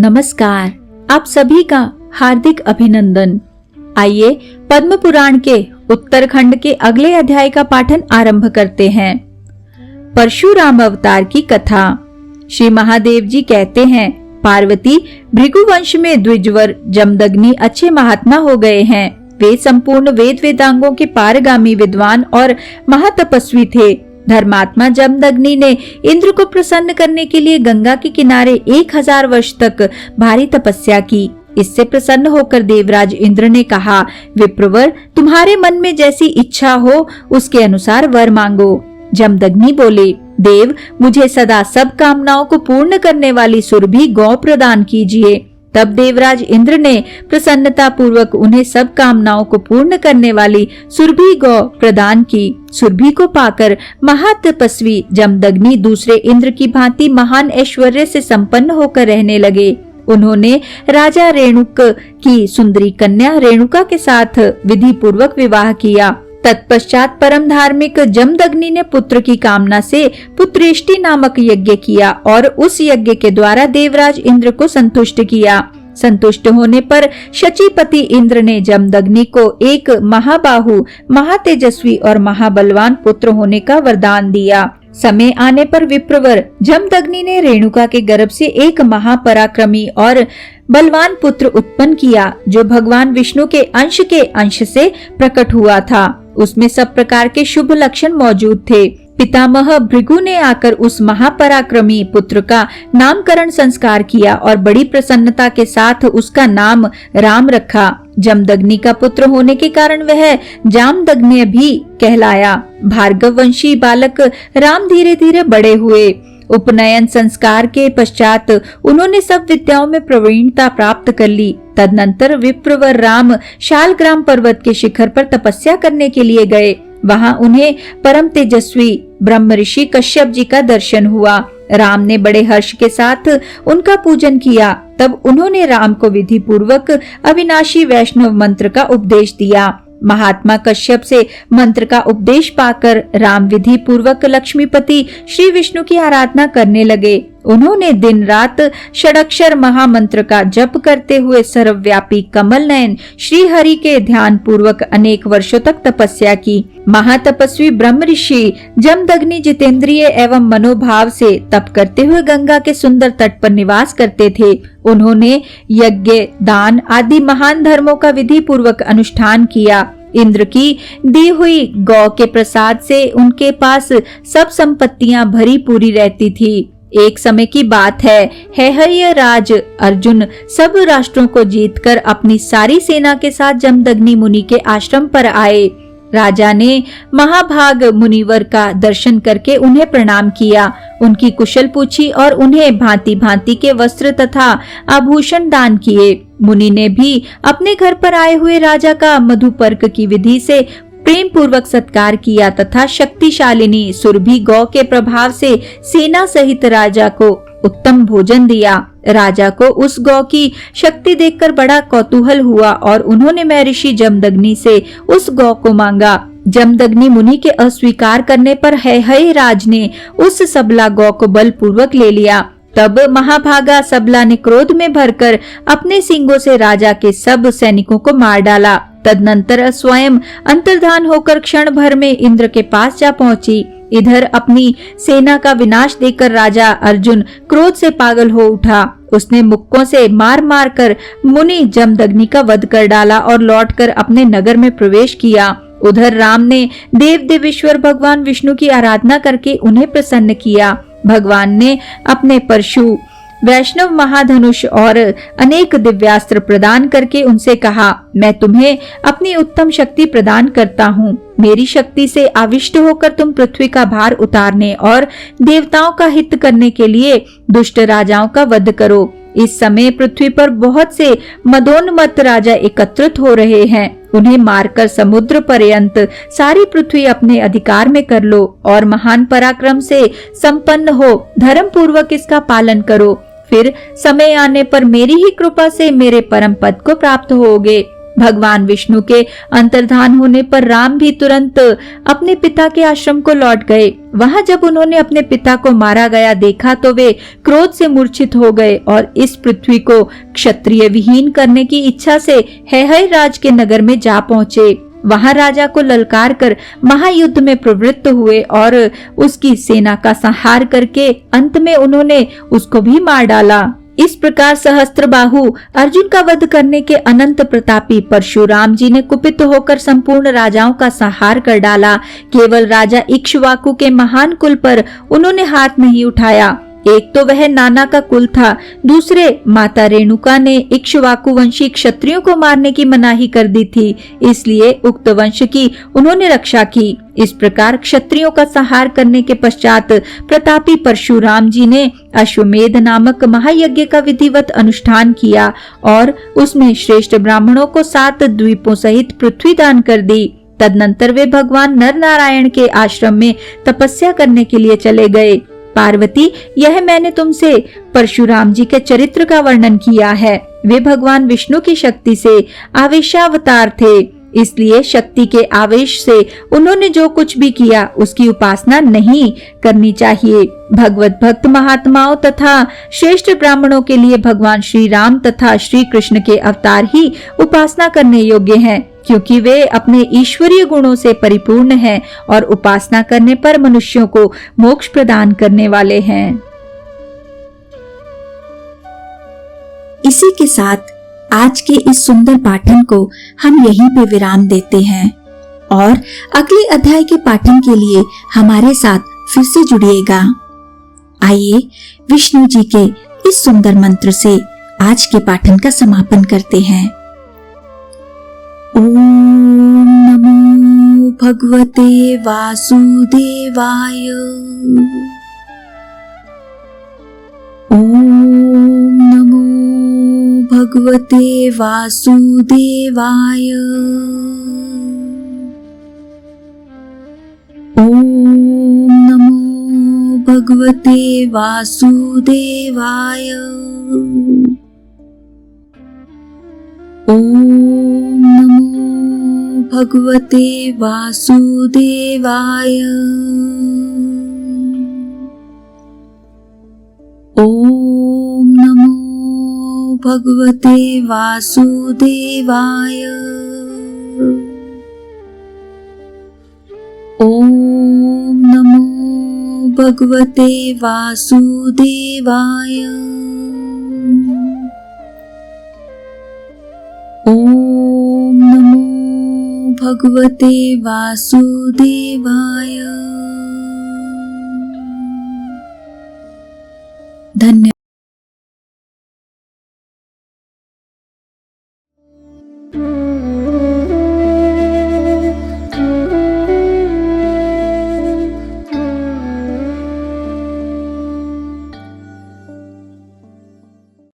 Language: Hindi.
नमस्कार, आप सभी का हार्दिक अभिनंदन। आइए पद्म पुराण के उत्तरखंड के अगले अध्याय का पाठन आरंभ करते हैं। परशुराम अवतार की कथा। श्री महादेव जी कहते हैं, पार्वती भृगुवंश में द्विजवर जमदग्नि अच्छे महात्मा हो गए हैं। वे संपूर्ण वेद वेदांगों के पारगामी विद्वान और महातपस्वी थे। धर्मात्मा जमदग्नि ने इंद्र को प्रसन्न करने के लिए गंगा के किनारे 1000 वर्ष तक भारी तपस्या की। इससे प्रसन्न होकर देवराज इंद्र ने कहा, विप्रवर, तुम्हारे मन में जैसी इच्छा हो उसके अनुसार वर मांगो। जमदग्नि बोले, देव, मुझे सदा सब कामनाओं को पूर्ण करने वाली सुरभि गौ प्रदान कीजिए। तब देवराज इंद्र ने प्रसन्नता पूर्वक उन्हें सब कामनाओं को पूर्ण करने वाली सुरभि गौ प्रदान की। सुरभि को पाकर महातपस्वी जमदग्नि दूसरे इंद्र की भांति महान ऐश्वर्य से संपन्न होकर रहने लगे। उन्होंने राजा रेणुक की सुंदरी कन्या रेणुका के साथ विधि पूर्वक विवाह किया। तत्पश्चात परम धार्मिक जमदग्नि ने पुत्र की कामना से पुत्रेष्टि नामक यज्ञ किया और उस यज्ञ के द्वारा देवराज इंद्र को संतुष्ट किया। संतुष्ट होने पर शचीपति इंद्र ने जमदग्नि को एक महाबाहु, महातेजस्वी और महाबलवान पुत्र होने का वरदान दिया। समय आने पर विप्रवर जमदग्नि ने रेणुका के गर्भ से एक महापराक्रमी और बलवान पुत्र उत्पन्न किया, जो भगवान विष्णु के अंश से प्रकट हुआ था। उसमें सब प्रकार के शुभ लक्षण मौजूद थे। पितामह भृगु ने आकर उस महापराक्रमी पुत्र का नामकरण संस्कार किया और बड़ी प्रसन्नता के साथ उसका नाम राम रखा। जमदग्नि का पुत्र होने के कारण वह जामदग्नि भी कहलाया। भार्गव वंशी बालक राम धीरे धीरे बड़े हुए। उपनयन संस्कार के पश्चात उन्होंने सब विद्याओं में प्रवीणता प्राप्त कर ली। तदनंतर विप्रवर राम शालग्राम पर्वत के शिखर पर तपस्या करने के लिए गए। वहां उन्हें परम तेजस्वी ब्रह्म ऋषि कश्यप जी का दर्शन हुआ। राम ने बड़े हर्ष के साथ उनका पूजन किया। तब उन्होंने राम को विधि पूर्वक अविनाशी वैष्णव मंत्र का उपदेश दिया। महात्मा कश्यप से मंत्र का उपदेश पाकर राम विधि पूर्वक लक्ष्मीपति श्री विष्णु की आराधना करने लगे। उन्होंने दिन रात षडक्षर महामंत्र का जप करते हुए सर्वव्यापी कमल नयन श्री हरि के ध्यान पूर्वक अनेक वर्षों तक तपस्या की। महातपस्वी ब्रह्म ऋषि जमदग्नि जितेंद्रिय एवं मनोभाव से तप करते हुए गंगा के सुंदर तट पर निवास करते थे। उन्होंने यज्ञ, दान आदि महान धर्मों का विधि पूर्वक अनुष्ठान किया। इंद्र की दी हुई गौ के प्रसाद से उनके पास सब संपत्तियां भरी पूरी रहती थी। एक समय की बात है राज अर्जुन सब राष्ट्रों को जीतकर अपनी सारी सेना के साथ जमदग्नि मुनि के आश्रम पर आए। राजा ने महाभाग मुनिवर का दर्शन करके उन्हें प्रणाम किया, उनकी कुशल पूछी और उन्हें भांति भांति के वस्त्र तथा आभूषण दान किए। मुनि ने भी अपने घर पर आए हुए राजा का मधुपर्क की विधि से प्रेम पूर्वक सत्कार किया तथा शक्तिशालिनी सुरभि गौ के प्रभाव से सेना सहित राजा को उत्तम भोजन दिया। राजा को उस गौ की शक्ति देखकर बड़ा कौतूहल हुआ और उन्होंने महर्षि जमदग्नि से उस गौ को मांगा। जमदग्नि मुनि के अस्वीकार करने पर है राज ने उस सबला गौ को बलपूर्वक ले लिया। तब महाभागा सबला ने क्रोध में भरकर अपने सींगों से राजा के सब सैनिकों को मार डाला। तदनंतर स्वयं अंतर्धान होकर क्षण भर में इंद्र के पास जा पहुंची। इधर अपनी सेना का विनाश देखकर राजा अर्जुन क्रोध से पागल हो उठा। उसने मुक्कों से मार मार कर मुनि जमदग्नि का वध कर डाला और लौटकर अपने नगर में प्रवेश किया। उधर राम ने देव देवेश्वर भगवान विष्णु की आराधना करके उन्हें प्रसन्न किया। भगवान ने अपने परशु, वैष्णव महाधनुष और अनेक दिव्यास्त्र प्रदान करके उनसे कहा, मैं तुम्हें अपनी उत्तम शक्ति प्रदान करता हूँ। मेरी शक्ति से आविष्ट होकर तुम पृथ्वी का भार उतारने और देवताओं का हित करने के लिए दुष्ट राजाओं का वध करो। इस समय पृथ्वी पर बहुत से मदोन्मत्त राजा एकत्रित हो रहे हैं। उन्हें मारकर समुद्र पर्यंत सारी पृथ्वी अपने अधिकार में कर लो और महान पराक्रम से संपन्न हो धर्म पूर्वक इसका पालन करो। फिर समय आने पर मेरी ही कृपा से मेरे परम पद को प्राप्त होगे। भगवान विष्णु के अंतर्धान होने पर राम भी तुरंत अपने पिता के आश्रम को लौट गए। वहां जब उन्होंने अपने पिता को मारा गया देखा तो वे क्रोध से मूर्छित हो गए और इस पृथ्वी को क्षत्रिय विहीन करने की इच्छा से हैहय राज के नगर में जा पहुंचे। वहां राजा को ललकार कर महायुद्ध में प्रवृत्त हुए और उसकी सेना का संहार करके अंत में उन्होंने उसको भी मार डाला। इस प्रकार सहस्त्रबाहु अर्जुन का वध करने के अनंत प्रतापी परशुराम जी ने कुपित होकर संपूर्ण राजाओं का संहार कर डाला। केवल राजा इक्ष्वाकु के महान कुल पर उन्होंने हाथ नहीं उठाया। एक तो वह नाना का कुल था, दूसरे माता रेणुका ने इक्ष्वाकु वंशी क्षत्रियों को मारने की मनाही कर दी थी, इसलिए उक्त वंश की उन्होंने रक्षा की। इस प्रकार क्षत्रियों का संहार करने के पश्चात प्रतापी परशुराम जी ने अश्वमेध नामक महायज्ञ का विधिवत अनुष्ठान किया और उसमें श्रेष्ठ ब्राह्मणों को 7 द्वीपों सहित पृथ्वी दान कर दी। तदनंतर वे भगवान नर नारायण के आश्रम में तपस्या करने के लिए चले गए। पार्वती, यह मैंने तुमसे परशुराम जी के चरित्र का वर्णन किया है। वे भगवान विष्णु की शक्ति से आवेशावतार थे, इसलिए शक्ति के आवेश से उन्होंने जो कुछ भी किया उसकी उपासना नहीं करनी चाहिए। भगवत भक्त महात्माओं तथा श्रेष्ठ ब्राह्मणों के लिए भगवान श्री राम तथा श्री कृष्ण के अवतार ही उपासना करने योग्य हैं, क्योंकि वे अपने ईश्वरीय गुणों से परिपूर्ण हैं और उपासना करने पर मनुष्यों को मोक्ष प्रदान करने वाले हैं। इसी के साथ आज के इस सुंदर पाठन को हम यहीं पे विराम देते हैं और अगले अध्याय के पाठन के लिए हमारे साथ फिर से जुड़िएगा। आइए विष्णु जी के इस सुंदर मंत्र से आज के पाठन का समापन करते हैं। ओम नमो भगवते वासुदेवाय। ओम नमो भगवते वासुदेवाय। ओम नमो भगवते वासुदेवाय। ओम नमो भगवते वासुदेवाय। ओम नमो भगवते वासुदेवाय। ओम नमो भगवते वासुदेवाय। ओम नमो भगवते वासुदेवाय। धन्यवाद।